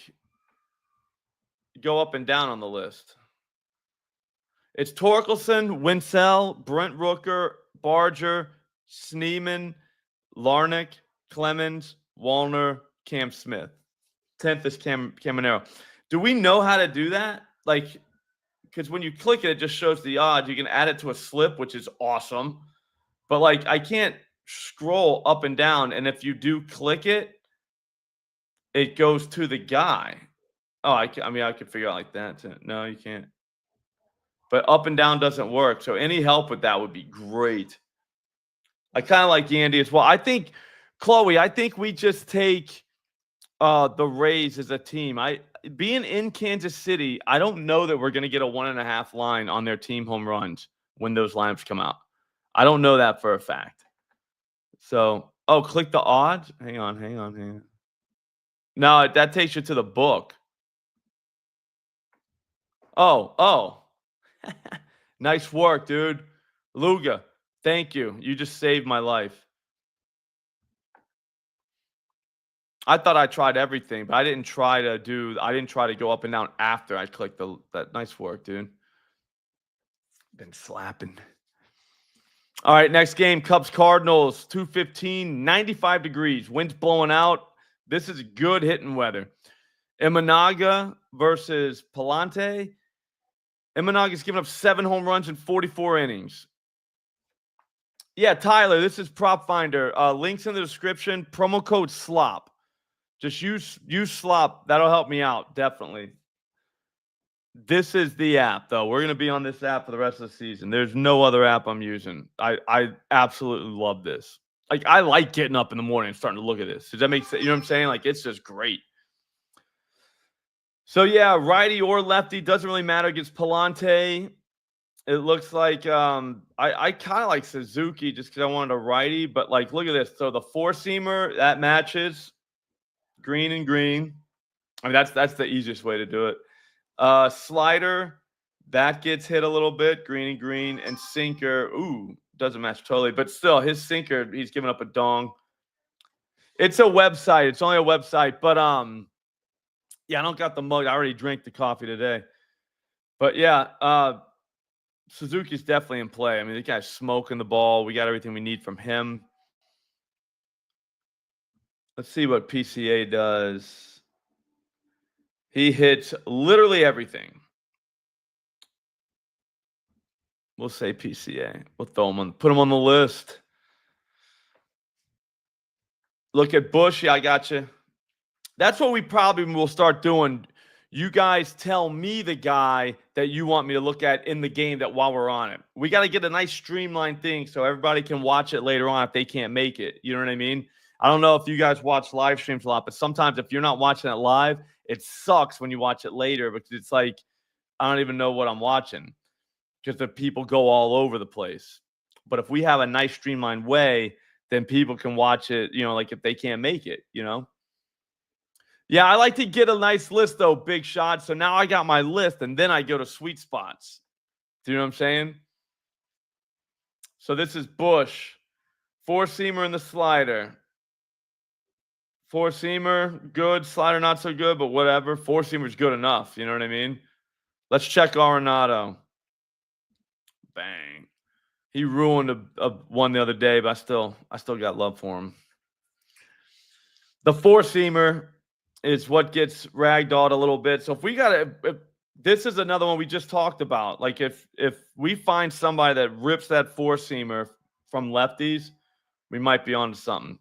go up and down on the list. It's Torkelson, Winsell, Brent Rooker, Barger, Sneeman, Larnick, Clemens, Wallner, Cam Smith. 10th is Caminero. Do we know how to do that? Like, because when you click it, it just shows the odds. You can add it to a slip, which is awesome. But, like, I can't scroll up and down. And if you do click it, it goes to the guy. Oh, I could figure out like that too. No, you can't. But up and down doesn't work. So any help with that would be great. I kind of like Yandy as well. I think, Chloe, we just take the Rays as a team. Being in Kansas City, I don't know that we're going to get a 1.5 line on their team home runs when those lineups come out. I don't know that for a fact. So, click the odds. Hang on. No, that takes you to the book. Oh. Nice work, dude. Luga, thank you. You just saved my life. I thought I tried everything, but I didn't try to go up and down after I clicked that. Nice work, dude. Been slapping. All right, next game, Cubs-Cardinals, 2:15, 95 degrees. Wind's blowing out. This is good hitting weather. Imanaga versus Palante. Imanaga's given up 7 home runs in 44 innings. Yeah, Tyler, this is PropFinder. Links in the description. Promo code SLOP. Just use SLOP. That'll help me out, definitely. This is the app, though. We're gonna be on this app for the rest of the season. There's no other app I'm using. I absolutely love this. Like, I like getting up in the morning and starting to look at this. Does that make sense? You know what I'm saying? Like, it's just great. So yeah, righty or lefty doesn't really matter against Palante. It looks like I kind of like Suzuki just because I wanted a righty, but like look at this. So the four seamer that matches green and green. I mean that's the easiest way to do it. Slider that gets hit a little bit, green and green, and sinker. Ooh, doesn't match totally, but still his sinker he's giving up a dong. It's a website. It's only a website, but yeah, I don't got the mug. I already drank the coffee today, but yeah, Suzuki's definitely in play. I mean, the guy's smoking the ball. We got everything we need from him. Let's see what PCA does. He hits literally everything. We'll say PCA. We'll throw him on, put him on the list. Look at Bush. Yeah, I got you. That's what we probably will start doing. You guys tell me the guy that you want me to look at in the game that while we're on it. We got to get a nice streamlined thing so everybody can watch it later on if they can't make it. You know what I mean? I don't know if you guys watch live streams a lot, but sometimes if you're not watching it live, it sucks when you watch it later because it's like, I don't even know what I'm watching because the people go all over the place. But if we have a nice streamlined way, then people can watch it, you know, like if they can't make it, you know? Yeah, I like to get a nice list, though, big shot. So now I got my list, and then I go to sweet spots. Do you know what I'm saying? So this is Bush. Four-seamer in the slider. Four-seamer, good. Slider, not so good, but whatever. Four-seamer's good enough. You know what I mean? Let's check Arenado. Bang. He ruined a one the other day, but I still got love for him. The four-seamer is what gets ragdolled a little bit. So if we got to, this is another one we just talked about. Like if we find somebody that rips that four-seamer from lefties, we might be onto something.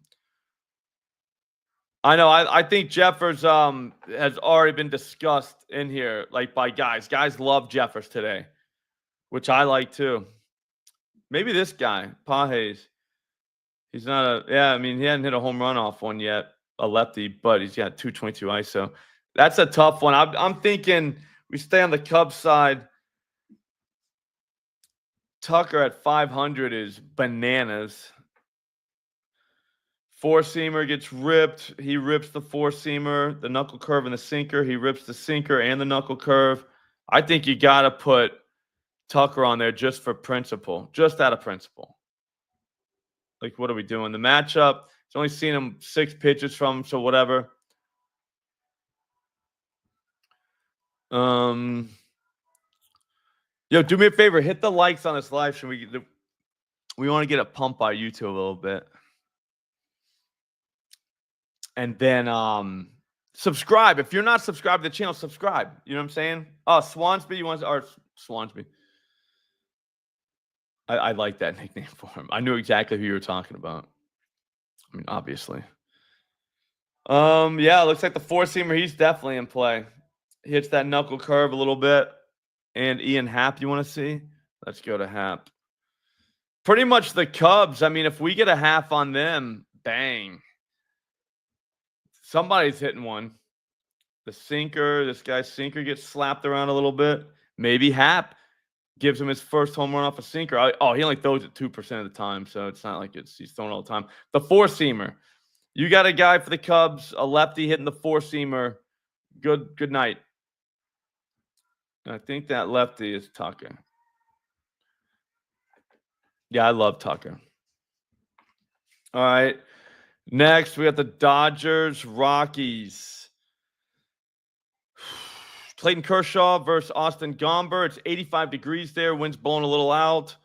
I know. I think Jeffers has already been discussed in here, like by guys. Guys love Jeffers today, which I like too. Maybe this guy, Pages. He's not a yeah. I mean, he hadn't hit a home run off one yet, a lefty, but he's got 222 ISO. That's a tough one. I'm thinking we stay on the Cubs side. Tucker at 500 is bananas. Four-seamer gets ripped. He rips the four-seamer, the knuckle curve, and the sinker. He rips the sinker and the knuckle curve. I think you got to put Tucker on there just for principle, just out of principle. Like, what are we doing? The matchup, he's only seen him 6 pitches from him, so whatever. Yo, do me a favor. Hit the likes on this live stream. We want to get a pump by YouTube a little bit. And then subscribe. If you're not subscribed to the channel, subscribe. You know what I'm saying? Oh, Swansby, Swansby. I like that nickname for him. I knew exactly who you were talking about. I mean, obviously. Yeah, it looks like the four-seamer, he's definitely in play. He hits that knuckle curve a little bit. And Ian Happ, you want to see? Let's go to Happ. Pretty much the Cubs. I mean, if we get a half on them, bang. Somebody's hitting one. The sinker, this guy's sinker gets slapped around a little bit. Maybe Happ gives him his first home run off a sinker. Oh, he only throws it 2% of the time, so it's not like he's throwing all the time. The four-seamer. You got a guy for the Cubs, a lefty hitting the four-seamer. Good night. I think that lefty is Tucker. Yeah, I love Tucker. All right. Next, we got the Dodgers, Rockies. Clayton Kershaw versus Austin Gomber. It's 85 degrees there. Wind's blowing a little out.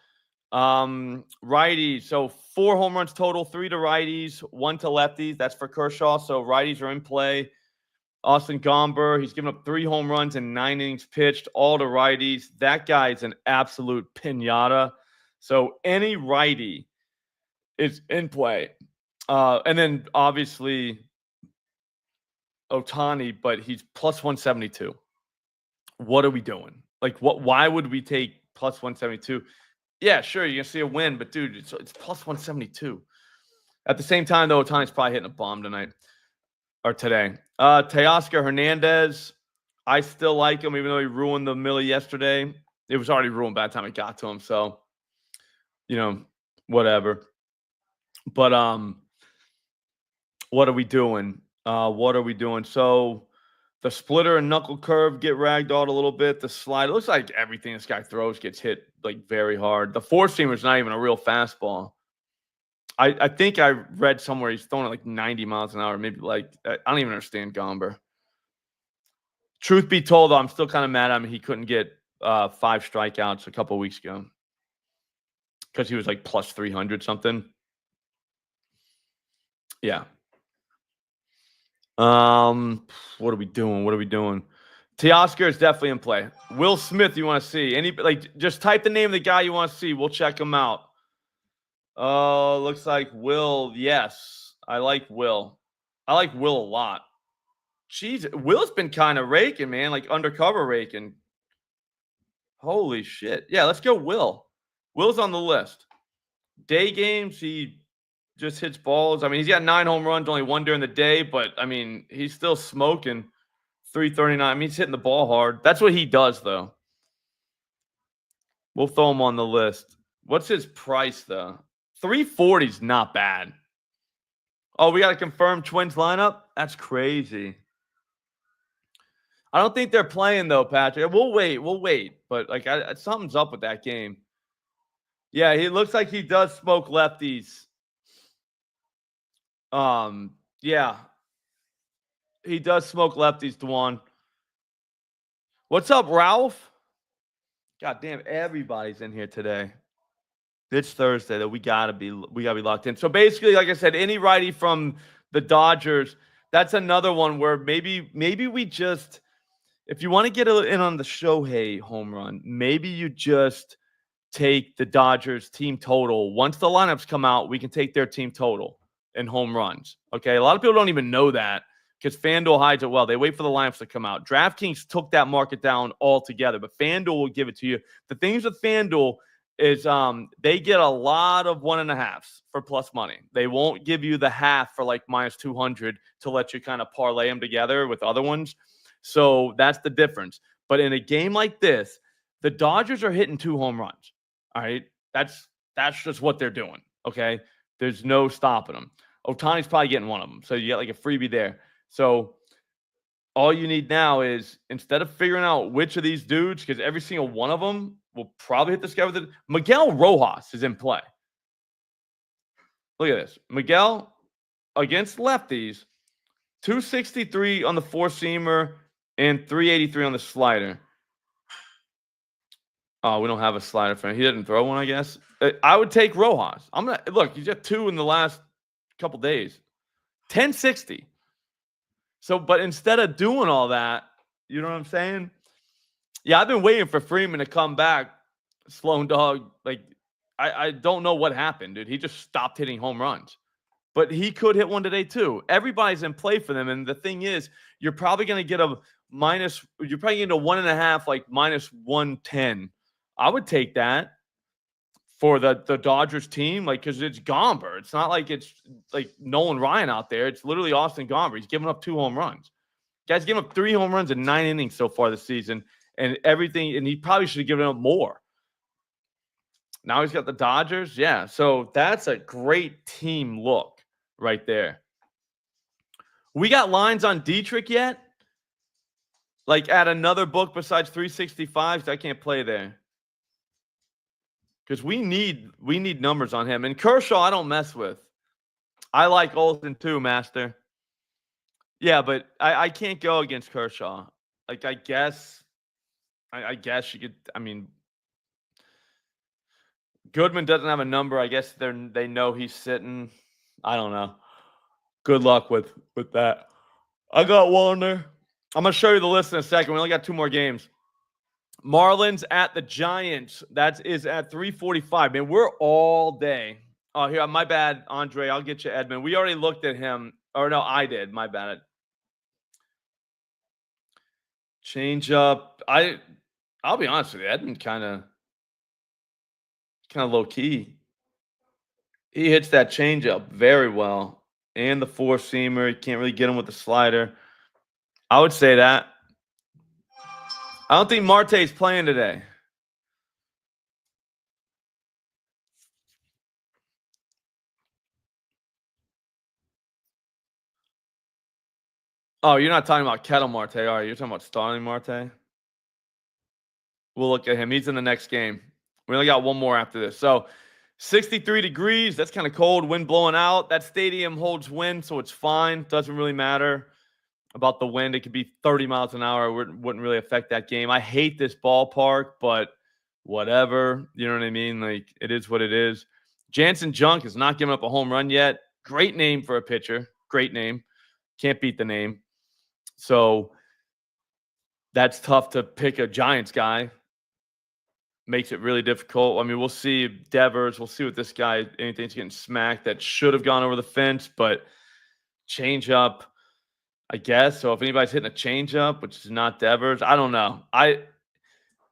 Righties. So 4 home runs total, 3 to righties, 1 to lefties. That's for Kershaw. So righties are in play. Austin Gomber, he's given up 3 home runs and 9 innings pitched, all to righties. That guy's an absolute pinata. So any righty is in play. And then obviously Ohtani, but he's plus 172. What are we doing? Like, why would we take plus 172? Yeah, sure, you're gonna see a win, but dude, it's plus 172. At the same time, though, Otani's probably hitting a bomb tonight or today. Teoscar Hernandez, I still like him, even though he ruined the Millie yesterday. It was already ruined by the time it got to him, so whatever. But what are we doing? So the splitter and knuckle curve get ragdolled a little bit. The slide, it looks like everything this guy throws gets hit like very hard. The four seamer is not even a real fastball. I think I read somewhere he's throwing it like 90 miles an hour. Maybe like I don't even understand Gomber. Truth be told, though, I'm still kind of mad at him. He couldn't get 5 strikeouts a couple weeks ago because he was like plus 300 something. Yeah. What are we doing? Teoscar is definitely in play. Will Smith, you want to see? Just type the name of the guy you want to see. We'll check him out. Looks like Will. Yes, I like Will. I like Will a lot. Jeez, Will's been kind of raking, man, like undercover raking. Holy shit. Yeah, let's go Will. Will's on the list. Day games, he just hits balls. I mean, he's got 9 home runs, only 1 during the day, but I mean, he's still smoking. 339. I mean, he's hitting the ball hard. That's what he does, though. We'll throw him on the list. What's his price, though? 340 is not bad. Oh, we got to confirm Twins lineup? That's crazy. I don't think they're playing, though, Patrick. We'll wait. But, like, something's up with that game. Yeah, he looks like he does smoke lefties. Yeah. He does smoke lefties, Dwan. What's up, Ralph? God damn, everybody's in here today. It's Thursday, though. We gotta be locked in. So basically, like I said, any righty from the Dodgers, that's another one where maybe we just, if you want to get in on the Shohei home run, maybe you just take the Dodgers team total. Once the lineups come out, we can take their team total in home runs. Okay, a lot of people don't even know that because FanDuel hides it well. They wait for the lineups to come out. DraftKings took that market down altogether, but FanDuel will give it to you. The things with FanDuel is they get a lot of 1.5s for plus money. They won't give you the half for like minus 200 to let you kind of parlay them together with other ones. So that's the difference. But in a game like this, the Dodgers are hitting 2 home runs. All right. That's just what they're doing. Okay. There's no stopping them. Otani's probably getting one of them. So you get like a freebie there. So all you need now is, instead of figuring out which of these dudes, because every single one of them will probably hit this guy with it. Miguel Rojas is in play. Look at this. Miguel against lefties, 263 on the 4-seamer and 383 on the slider. Oh, we don't have a slider for him. He didn't throw one, I guess. I would take Rojas. I'm gonna look. He's got 2 in the last couple days. 1060. So, but instead of doing all that, you know what I'm saying? Yeah, I've been waiting for Freeman to come back. Sloan Dog, like, I don't know what happened, dude. He just stopped hitting home runs. But he could hit one today, too. Everybody's in play for them. And the thing is, you're probably going to get you're probably getting a 1.5, like minus 110. I would take that for the Dodgers team, like, because it's Gomber. It's not like it's like Nolan Ryan out there. It's literally Austin Gomber. He's giving up 2 home runs. Guy's given up 3 home runs in 9 innings so far this season, and everything. And he probably should have given up more. Now he's got the Dodgers. Yeah, so that's a great team look right there. We got lines on Dietrich yet? Like at another book besides 365s? I can't play there. Because we need numbers on him. And Kershaw, I don't mess with. I like Olsen too, Master. Yeah, but I can't go against Kershaw. Like, I guess you could. I mean, Goodman doesn't have a number. I guess they know he's sitting. I don't know. Good luck with that. I got Warner. I'm going to show you the list in a second. We only got 2 more games. Marlins at the Giants. That is at 3:45. Man, we're all day. Oh, here, my bad, Andre. I'll get you Edmund. We already looked at him. Or no, I did. My bad. Change up. I'll be honest with you, Edmund kind of low key. He hits that change up very well. And the four seamer. You can't really get him with the slider. I would say that. I don't think Marte's playing today. Oh, you're not talking about Kettle Marte, are you? You're talking about Starling Marte? We'll look at him. He's in the next game. We only got one more after this. So 63 degrees. That's kind of cold. Wind blowing out. That stadium holds wind, so it's fine. Doesn't really matter about the wind. It could be 30 miles an hour. It wouldn't really affect that game. I hate this ballpark, but whatever. You know what I mean? Like, it is what it is. Jansen Junk has not given up a home run yet. Great name for a pitcher. Great name. Can't beat the name. So that's tough to pick a Giants guy. Makes it really difficult. I mean, we'll see Devers. We'll see what this guy, anything's getting smacked that should have gone over the fence, but change up, I guess. So if anybody's hitting a change up, which is not Devers, I don't know. I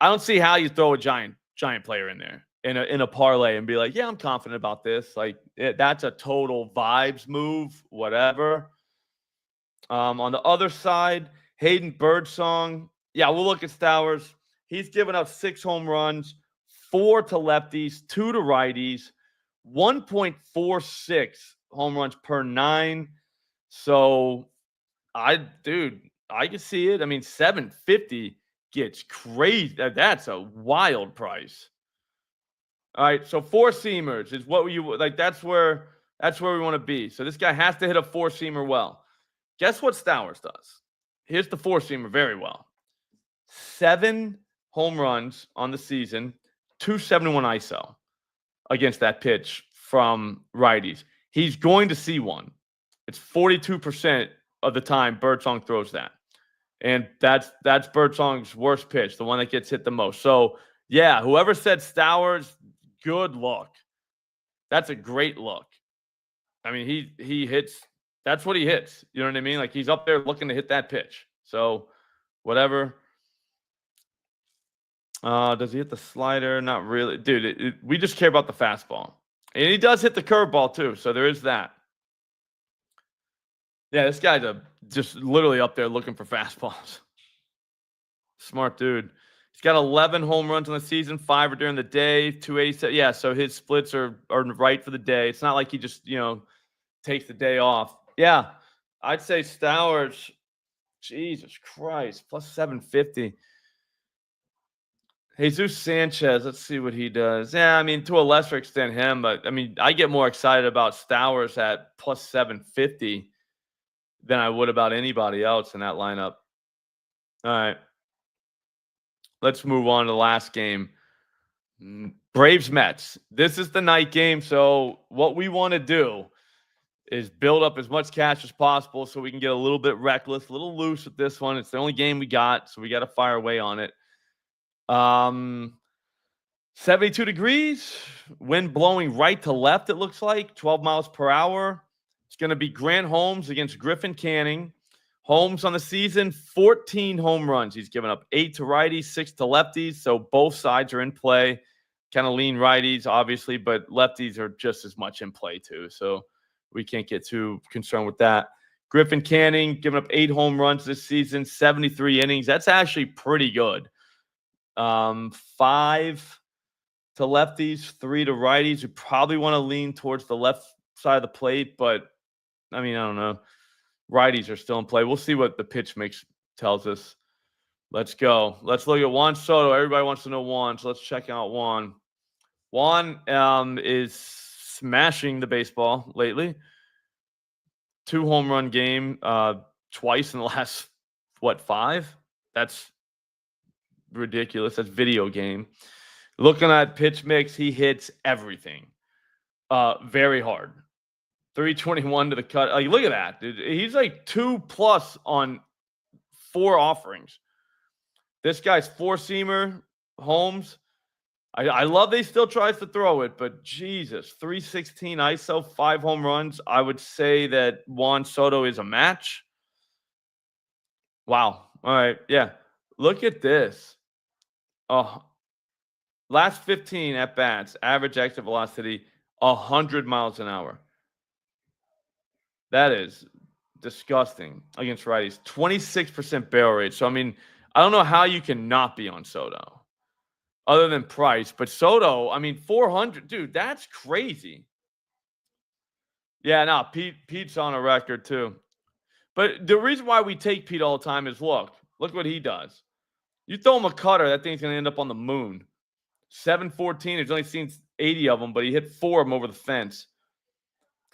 don't see how you throw a giant player in there in a parlay and be like, yeah, I'm confident about this. Like, that's a total vibes move, whatever. On the other side, Hayden Birdsong. Yeah, we'll look at Stowers. He's given up 6 home runs, 4 to lefties, 2 to righties, 1.46 home runs per 9. So, I can see it. I mean, 750 gets crazy. That's a wild price. All right, so four-seamers is what you like. That's where we want to be. So this guy has to hit a four-seamer well. Guess what Stowers does? Here's the four-seamer very well. 7 home runs on the season, 271 ISO against that pitch from righties. He's going to see one. It's 42% of the time Birdsong throws that. And that's Birdsong's worst pitch, the one that gets hit the most. So, yeah, whoever said Stowers, good luck. That's a great look. I mean, he hits. That's what he hits. You know what I mean? Like, he's up there looking to hit that pitch. So, whatever. Does he hit the slider? Not really. Dude, we just care about the fastball. And he does hit the curveball, too. So, there is that. Yeah, this guy's just literally up there looking for fastballs. Smart dude. He's got 11 home runs on the season, 5 are during the day, 287. Yeah, so his splits are right for the day. It's not like he just, takes the day off. Yeah, I'd say Stowers, Jesus Christ, plus 750. Jesus Sanchez, let's see what he does. Yeah, I mean, to a lesser extent him, but, I mean, I get more excited about Stowers at plus 750 than I would about anybody else in that lineup. All right. Let's move on to the last game. Braves Mets. This is the night game. So what we want to do is build up as much cash as possible so we can get a little bit reckless, a little loose with this one. It's the only game we got, so we got to fire away on it. 72 degrees, wind blowing right to left, it looks like, 12 miles per hour. It's going to be Grant Holmes against Griffin Canning. Holmes on the season, 14 home runs. He's given up 8 to righties, 6 to lefties. So both sides are in play. Kind of lean righties, obviously, but lefties are just as much in play too. So we can't get too concerned with that. Griffin Canning giving up 8 home runs this season, 73 innings. That's actually pretty good. 5 to lefties, 3 to righties. You probably want to lean towards the left side of the plate, but I mean, I don't know. Righties are still in play. We'll see what the pitch mix tells us. Let's go. Let's look at Juan Soto. Everybody wants to know Juan, so let's check out Juan. Juan is smashing the baseball lately. 2 home run game twice in the last, 5? That's ridiculous. That's video game. Looking at pitch mix, he hits everything very hard. 321 to the cut. Like, look at that, dude. He's like 2+ on 4 offerings. This guy's four-seamer, Holmes. I love that he still tries to throw it, but Jesus, 316 ISO, 5 home runs. I would say that Juan Soto is a match. Wow. All right. Yeah. Look at this. Oh, last 15 at bats, average exit velocity 100 miles an hour. That is disgusting against righties. 26% barrel rate. So I mean, I don't know how you can not be on Soto, other than price. But Soto, I mean, 400, dude, that's crazy. Yeah, no, Pete's on a record too. But the reason why we take Pete all the time is look what he does. You throw him a cutter, that thing's gonna end up on the moon. 714. He's only seen 80 of them, but he hit 4 of them over the fence.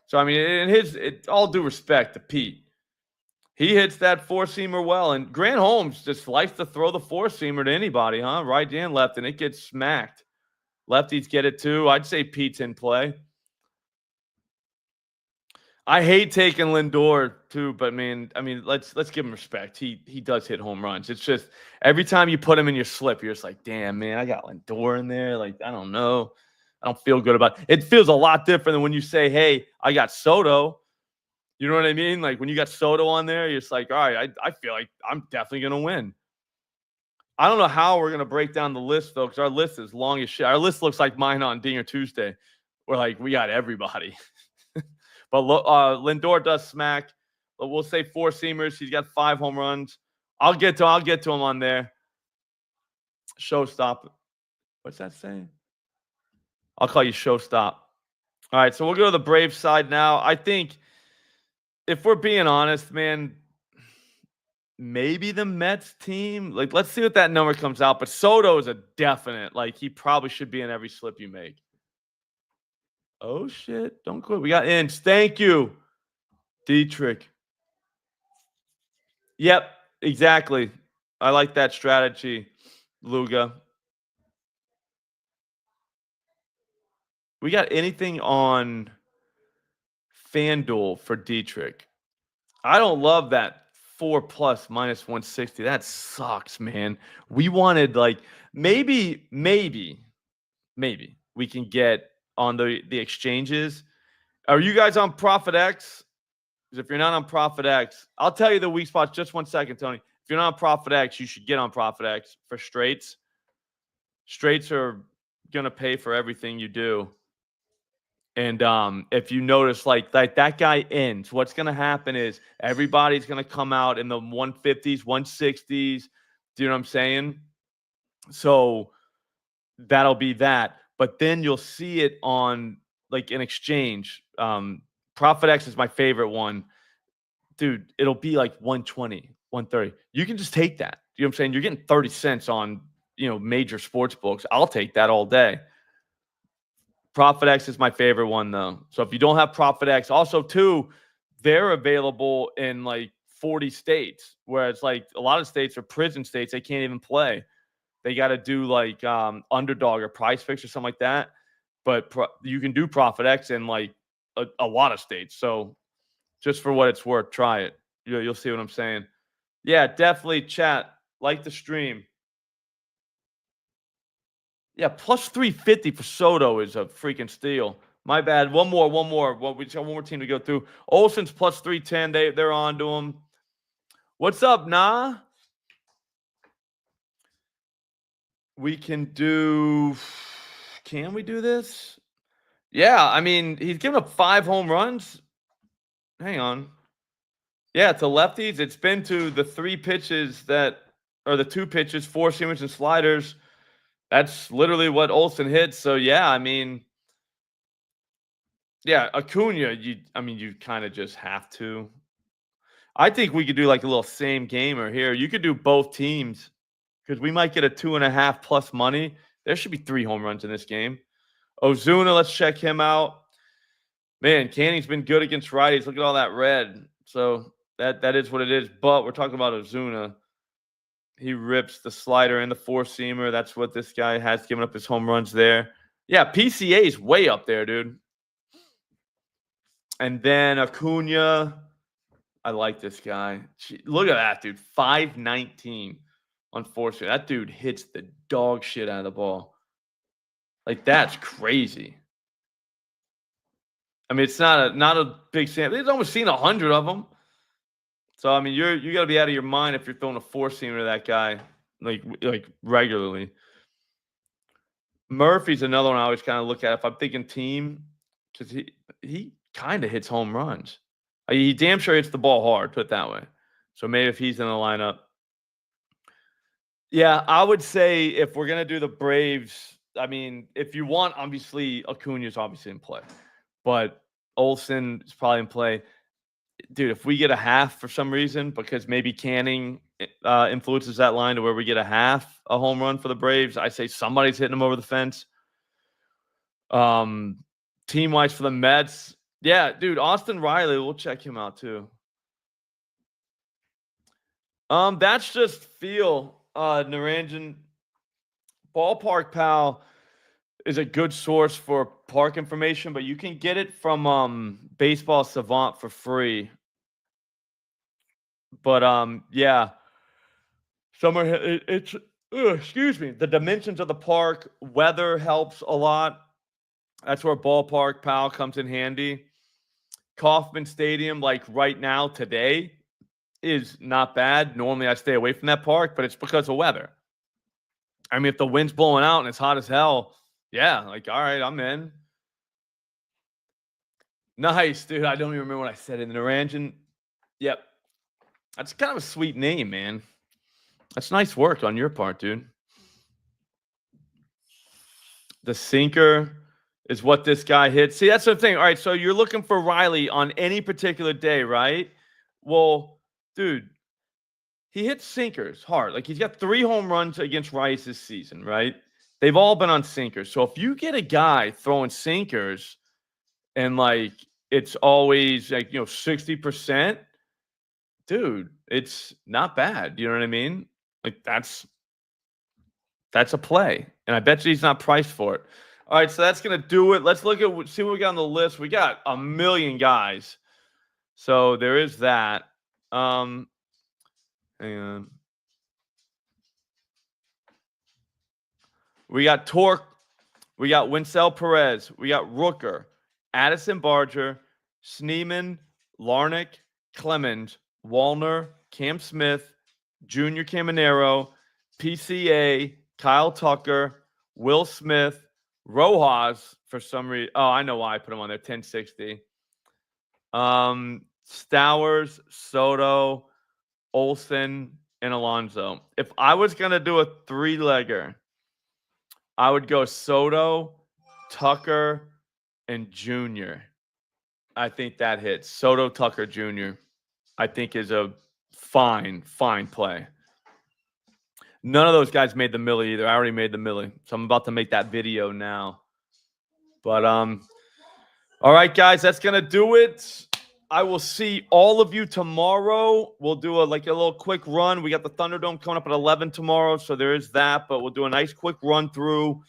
So I mean, in all due respect to Pete, he hits that four-seamer well. And Grant Holmes just likes to throw the four-seamer to anybody, huh? Right and left, and it gets smacked. Lefties get it too. I'd say Pete's in play. I hate taking Lindor too, but man, I mean, let's give him respect. He does hit home runs. It's just every time you put him in your slip, you're just like, damn, man, I got Lindor in there. Like, I don't know. I don't feel good about it. It feels a lot different than when you say, hey, I got Soto. You know what I mean? Like when you got Soto on there, you're just like, all right, I feel like I'm definitely going to win. I don't know how we're going to break down the list, though, because our list is long as shit. Our list looks like mine on Dinger Tuesday. We're like, we got everybody. But Lindor does smack. But we'll say four-seamers. He's got 5 home runs. I'll get to him on there. Showstop. What's that saying? I'll call you Showstop. All right, so we'll go to the Braves side now. I think if we're being honest, man, maybe the Mets team. Like, let's see what that number comes out. But Soto is a definite. Like, he probably should be in every slip you make. Oh, shit. Don't quit. We got ins. Thank you, Dietrich. Yep, exactly. I like that strategy, Luga. We got anything on FanDuel for Dietrich? I don't love that 4+ minus 160. That sucks, man. We wanted like maybe we can get on the exchanges. Are you guys on Profit X? Because if you're not on Profit X, I'll tell you the weak spots. Just 1 second, Tony. If you're not on Profit X, you should get on Profit X for straights. Straights are gonna pay for everything you do. And if you notice, like that guy ends, what's gonna happen is everybody's gonna come out in the 150s, 160s. Do you know what I'm saying? So that'll be that. But then you'll see it on like an exchange. Profit X is my favorite one. Dude, it'll be like 120, 130. You can just take that. You know what I'm saying? You're getting 30 cents on, major sports books. I'll take that all day. Profit X is my favorite one, though. So if you don't have Profit X, also, too, they're available in like 40 states, where it's like a lot of states are prison states. They can't even play. They got to do like Underdog or Prize Picks or something like that. But you can do Profit X in like a lot of states. So just for what it's worth, try it. You'll see what I'm saying. Yeah, definitely chat. Like the stream. Yeah, plus 350 for Soto is a freaking steal. My bad. One more. Well, we just got one more team to go through. Olsen's plus 310. They're on to him. What's up, Nah? We can do. Can we do this? Yeah, I mean, he's given up 5 home runs. Hang on. Yeah, to lefties, it's been to the 3 pitches or the 2 pitches, 4 seamers and sliders. That's literally what Olsen hits. So yeah, I mean, yeah, Acuna, you kind of just have to. I think we could do like a little same gamer here. You could do both teams because we might get a 2.5 plus money. There should be 3 home runs in this game. Ozuna, let's check him out. Man, Canning's been good against righties. Look at all that red. So that is what it is. But we're talking about Ozuna. He rips the slider and the 4-seamer. That's what this guy has given up his home runs there. Yeah, PCA is way up there, dude. And then Acuna. I like this guy. Look at that, dude. 519 on 4-seamer. That dude hits the dog shit out of the ball. Like, that's crazy. I mean, it's not a big sample. He's almost seen 100 of them. So, I mean, you got to be out of your mind if you're throwing a 4-seamer to that guy. like regularly. Murphy's another one I always kind of look at if I'm thinking team, because he kind of hits home runs. He damn sure hits the ball hard, put it that way. So maybe if he's in the lineup. Yeah, I would say if we're gonna do the Braves, I mean, if you want, obviously Acuna's obviously in play, but Olsen is probably in play. Dude, if we get a half for some reason, because maybe Canning influences that line to where we get a home run for the Braves, I say somebody's hitting them over the fence. Team wise for the Mets, yeah, dude, Austin Riley, we'll check him out too. That's just feel. Naranjan, Ballpark Pal is a good source for park information, but you can get it from Baseball Savant for free. But yeah, it's excuse me. The dimensions of the park, weather helps a lot. That's where Ballpark Pal comes in handy. Kauffman Stadium, like right now today, is not bad. Normally I stay away from that park, but it's because of weather. I mean, if the wind's blowing out and it's hot as hell, yeah, like, all right, I'm in. Nice, dude. I don't even remember what I said in the Naranjan. Yep. That's kind of a sweet name, man. That's nice work on your part, dude. The sinker is what this guy hits. See, that's the thing. All right, so you're looking for Riley on any particular day, right? Well, dude, he hits sinkers hard. Like, he's got 3 home runs against Rice this season, right? They've all been on sinkers. So if you get a guy throwing sinkers and, like, it's always, like, 60%, dude, it's not bad. You know what I mean? Like, that's a play. And I bet you he's not priced for it. All right, so that's going to do it. Let's look at see what we got on the list. We got a million guys. So there is that. Hang on. We got Torque. We got Winsell Perez. We got Rooker, Addison Barger, Sneeman, Larnick, Clemens, Wallner, Cam Smith, Junior Caminero, PCA, Kyle Tucker, Will Smith, Rojas for some reason. Oh, I know why I put him on there. 1060. Stowers, Soto, Olsen, and Alonso. If I was gonna do a 3-legger, I would go Soto, Tucker, and Junior. I think that hits. Soto, Tucker, Jr. I think is a fine play. None of those guys made the millie either. I already made the millie. So I'm about to make that video now. But all right, guys, that's gonna do it. I will see all of you tomorrow. We'll do a little quick run. We got the Thunderdome coming up at 11 tomorrow, so there is that. But we'll do a nice quick run through.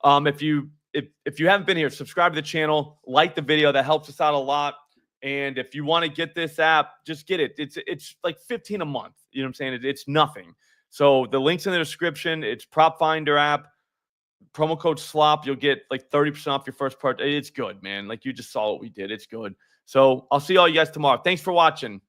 If you haven't been here, subscribe to the channel, like the video. That helps us out a lot. And if you want to get this app, just get it. It's like $15 a month. You know what I'm saying? It's nothing. So the link's in the description. It's PropFinder app. Promo code Slop. You'll get like 30% off your first part. It's good, man. Like, you just saw what we did. It's good. So I'll see all you guys tomorrow. Thanks for watching.